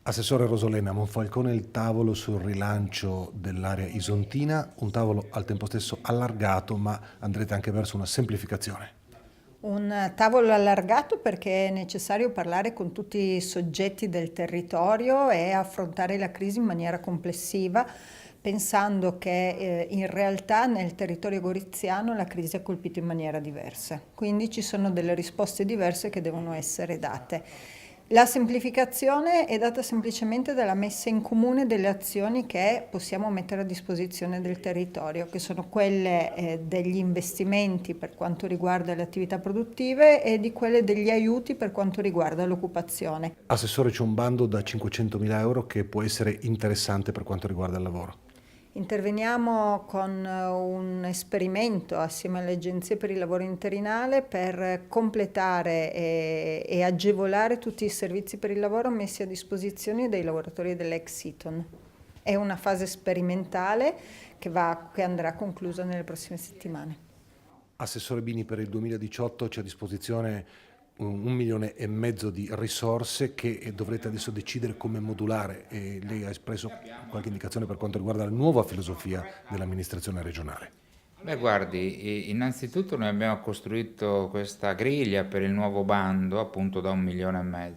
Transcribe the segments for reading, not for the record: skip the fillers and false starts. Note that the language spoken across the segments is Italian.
Assessore Rosolena, Monfalcone il tavolo sul rilancio dell'area isontina, un tavolo al tempo stesso allargato, ma andrete anche verso una semplificazione. Un tavolo allargato perché è necessario parlare con tutti i soggetti del territorio e affrontare la crisi in maniera complessiva, pensando che in realtà nel territorio goriziano la crisi ha colpito in maniera diversa. Quindi ci sono delle risposte diverse che devono essere date. La semplificazione è data semplicemente dalla messa in comune delle azioni che possiamo mettere a disposizione del territorio, che sono quelle degli investimenti per quanto riguarda le attività produttive e di quelle degli aiuti per quanto riguarda l'occupazione. Assessore, c'è un bando da 500.000 euro che può essere interessante per quanto riguarda il lavoro. Interveniamo con un esperimento assieme alle agenzie per il lavoro interinale per completare e agevolare tutti i servizi per il lavoro messi a disposizione dei lavoratori dell'ex Eaton. È una fase sperimentale che andrà conclusa nelle prossime settimane. Assessore Bini, per il 2018 c'è a disposizione 1,5 milioni di risorse che dovrete adesso decidere come modulare e lei ha espresso qualche indicazione per quanto riguarda la nuova filosofia dell'amministrazione regionale. Beh, guardi, innanzitutto noi abbiamo costruito questa griglia per il nuovo bando appunto da 1,5 milioni.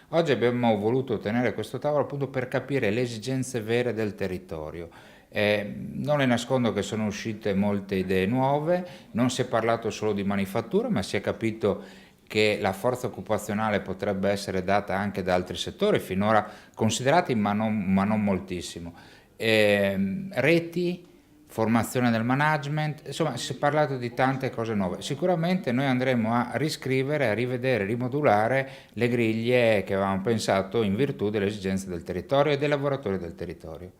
Oggi abbiamo voluto tenere questo tavolo appunto per capire le esigenze vere del territorio. Non le nascondo che sono uscite molte idee nuove, non si è parlato solo di manifattura, ma si è capito che la forza occupazionale potrebbe essere data anche da altri settori, finora considerati ma non moltissimo. Reti, formazione del management, insomma si è parlato di tante cose nuove. Sicuramente noi andremo a riscrivere, a rivedere, rimodulare le griglie che avevamo pensato in virtù delle esigenze del territorio e dei lavoratori del territorio.